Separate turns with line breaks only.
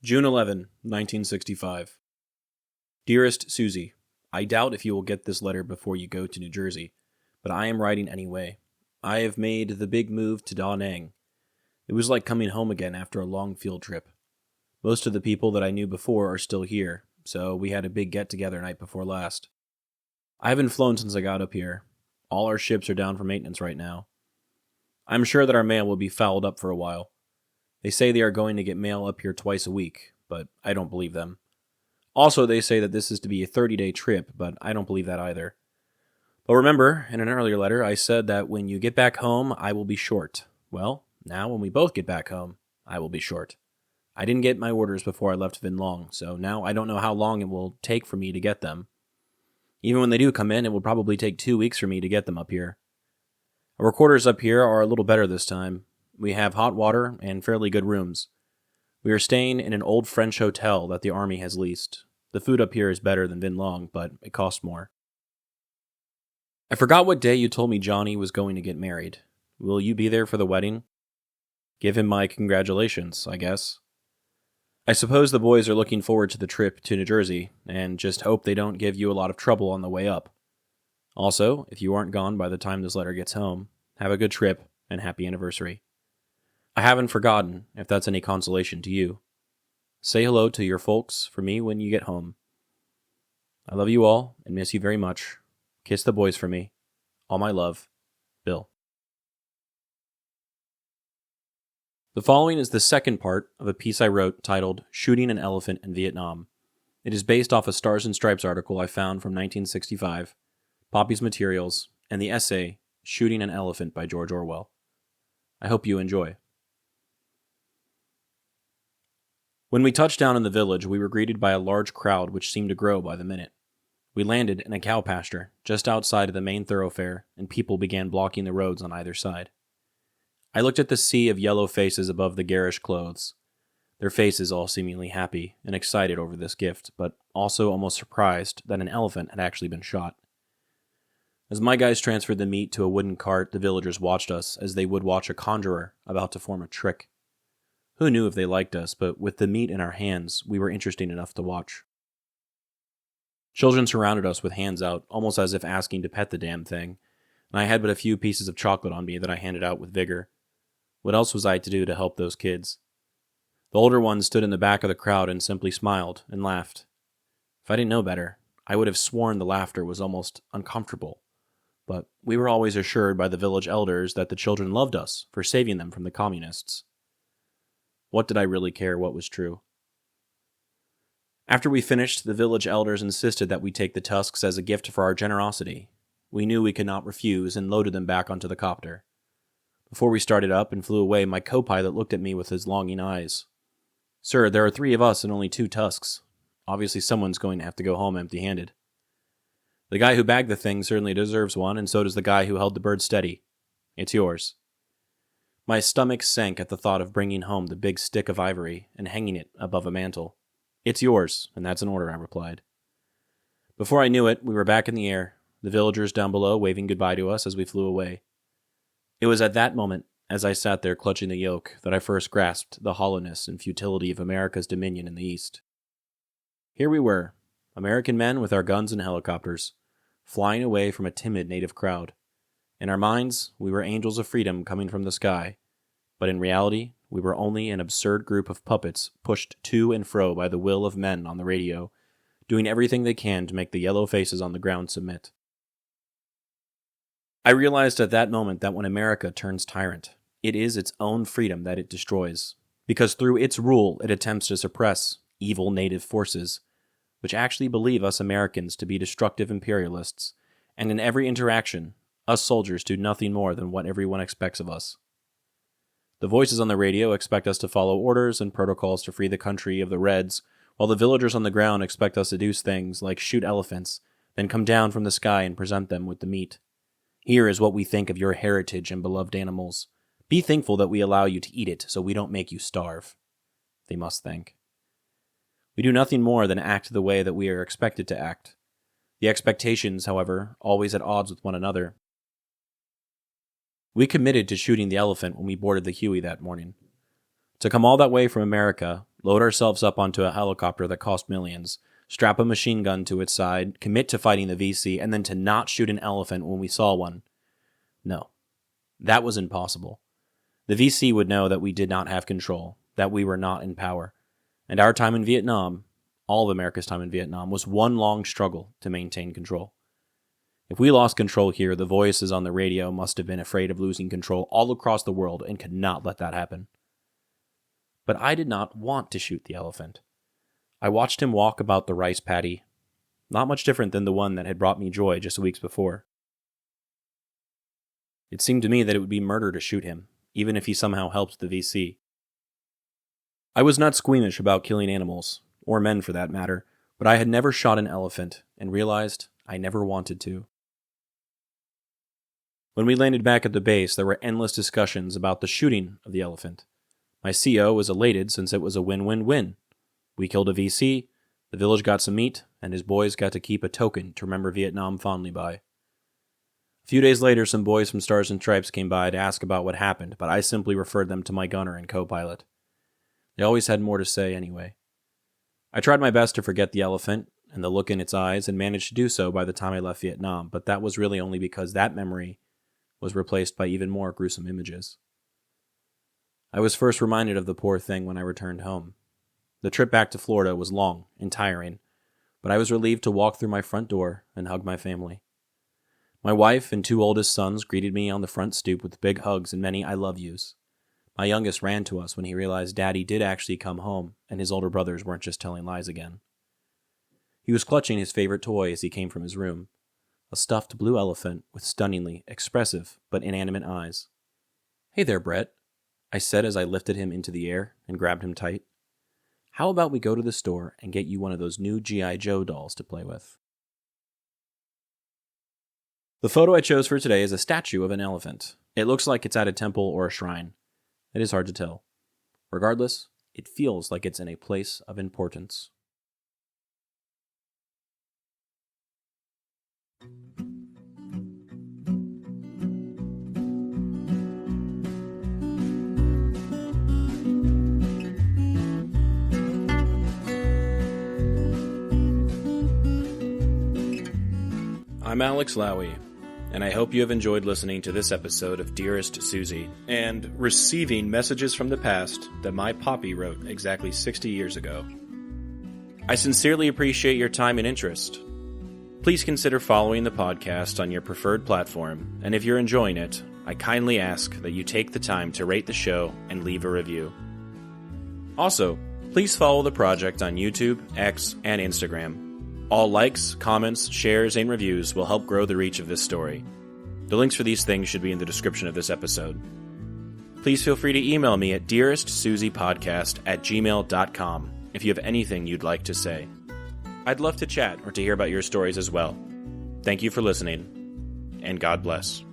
June 11, 1965. Dearest Suzie, I doubt if you will get this letter before you go to New Jersey, but I am writing anyway. I have made the big move to Da Nang. It was like coming home again after a long field trip. Most of the people that I knew before are still here, so we had a big get-together night before last. I haven't flown since I got up here. All our ships are down for maintenance right now. I'm sure that our mail will be fouled up for a while. They say they are going to get mail up here twice a week, but I don't believe them. Also, they say that this is to be a 30-day trip, but I don't believe that either. But remember, in an earlier letter, I said that when you get back home, I will be short. Well, now when we both get back home, I will be short. I didn't get my orders before I left Vin Long, so now I don't know how long it will take for me to get them. Even when they do come in, it will probably take 2 weeks for me to get them up here. Our quarters up here are a little better this time. We have hot water and fairly good rooms. We are staying in an old French hotel that the Army has leased. The food up here is better than Vin Long, but it costs more. I forgot what day you told me Johnny was going to get married. Will you be there for the wedding? Give him my congratulations, I guess. I suppose the boys are looking forward to the trip to New Jersey, and just hope they don't give you a lot of trouble on the way up. Also, if you aren't gone by the time this letter gets home, have a good trip and happy anniversary. I haven't forgotten, if that's any consolation to you. Say hello to your folks for me when you get home. I love you all and miss you very much. Kiss the boys for me. All my love, Bill. The following is the second part of a piece I wrote titled Shooting an Elephant in Vietnam. It is based off a Stars and Stripes article I found from 1965, Popi's materials, and the essay Shooting an Elephant by George Orwell. I hope you enjoy. When we touched down in the village, we were greeted by a large crowd which seemed to grow by the minute. We landed in a cow pasture, just outside of the main thoroughfare, and people began blocking the roads on either side. I looked at the sea of yellow faces above the garish clothes, their faces all seemingly happy and excited over this gift, but also almost surprised that an elephant had actually been shot. As my guys transferred the meat to a wooden cart, the villagers watched us as they would watch a conjurer about to form a trick. Who knew if they liked us, but with the meat in our hands, we were interesting enough to watch. Children surrounded us with hands out, almost as if asking to pet the damn thing, and I had but a few pieces of chocolate on me that I handed out with vigor. What else was I to do to help those kids? The older ones stood in the back of the crowd and simply smiled and laughed. If I didn't know better, I would have sworn the laughter was almost uncomfortable. But we were always assured by the village elders that the children loved us for saving them from the communists. What did I really care what was true? After we finished, the village elders insisted that we take the tusks as a gift for our generosity. We knew we could not refuse and loaded them back onto the copter. Before we started up and flew away, my co-pilot looked at me with his longing eyes. Sir, there are 3 of us and only 2 tusks. Obviously someone's going to have to go home empty-handed. The guy who bagged the thing certainly deserves one, and so does the guy who held the bird steady. It's yours. My stomach sank at the thought of bringing home the big stick of ivory and hanging it above a mantel. It's yours, and that's an order, I replied. Before I knew it, we were back in the air, the villagers down below waving goodbye to us as we flew away. It was at that moment, as I sat there clutching the yoke, that I first grasped the hollowness and futility of America's dominion in the East. Here we were, American men with our guns and helicopters, flying away from a timid native crowd. In our minds, we were angels of freedom coming from the sky, but in reality, we were only an absurd group of puppets pushed to and fro by the will of men on the radio, doing everything they can to make the yellow faces on the ground submit. I realized at that moment that when America turns tyrant, it is its own freedom that it destroys, because through its rule it attempts to suppress evil native forces, which actually believe us Americans to be destructive imperialists, and in every interaction, us soldiers do nothing more than what everyone expects of us. The voices on the radio expect us to follow orders and protocols to free the country of the Reds, while the villagers on the ground expect us to do things like shoot elephants, then come down from the sky and present them with the meat. Here is what we think of your heritage and beloved animals. Be thankful that we allow you to eat it so we don't make you starve. They must think. We do nothing more than act the way that we are expected to act. The expectations, however, always at odds with one another. We committed to shooting the elephant when we boarded the Huey that morning. To come all that way from America, load ourselves up onto a helicopter that cost millions, strap a machine gun to its side, commit to fighting the VC, and then to not shoot an elephant when we saw one. No, that was impossible. The VC would know that we did not have control, that we were not in power, and our time in Vietnam, all of America's time in Vietnam, was one long struggle to maintain control. If we lost control here, the voices on the radio must have been afraid of losing control all across the world and could not let that happen. But I did not want to shoot the elephant. I watched him walk about the rice paddy, not much different than the one that had brought me joy just weeks before. It seemed to me that it would be murder to shoot him, even if he somehow helped the VC. I was not squeamish about killing animals, or men for that matter, but I had never shot an elephant and realized I never wanted to. When we landed back at the base, there were endless discussions about the shooting of the elephant. My CO was elated since it was a win-win-win. We killed a VC, the village got some meat, and his boys got to keep a token to remember Vietnam fondly by. A few days later, some boys from Stars and Stripes came by to ask about what happened, but I simply referred them to my gunner and co-pilot. They always had more to say anyway. I tried my best to forget the elephant and the look in its eyes and managed to do so by the time I left Vietnam, but that was really only because that memory was replaced by even more gruesome images. I was first reminded of the poor thing when I returned home. The trip back to Florida was long and tiring, but I was relieved to walk through my front door and hug my family. My wife and 2 oldest sons greeted me on the front stoop with big hugs and many I love yous. My youngest ran to us when he realized Daddy did actually come home and his older brothers weren't just telling lies again. He was clutching his favorite toy as he came from his room, a stuffed blue elephant with stunningly expressive but inanimate eyes. "Hey there, Brett," I said as I lifted him into the air and grabbed him tight. "How about we go to the store and get you one of those new G.I. Joe dolls to play with?" The photo I chose for today is a statue of an elephant. It looks like it's at a temple or a shrine. It is hard to tell. Regardless, it feels like it's in a place of importance. I'm Alex Lowy, and I hope you have enjoyed listening to this episode of Dearest Suzie, and receiving messages from the past that my Popi wrote exactly 60 years ago. I sincerely appreciate your time and interest. Please consider following the podcast on your preferred platform, and if you're enjoying it, I kindly ask that you take the time to rate the show and leave a review. Also, please follow the project on YouTube, X, and Instagram. All likes, comments, shares, and reviews will help grow the reach of this story. The links for these things should be in the description of this episode. Please feel free to email me at dearestsuziepodcast@gmail.com if you have anything you'd like to say. I'd love to chat or to hear about your stories as well. Thank you for listening, and God bless.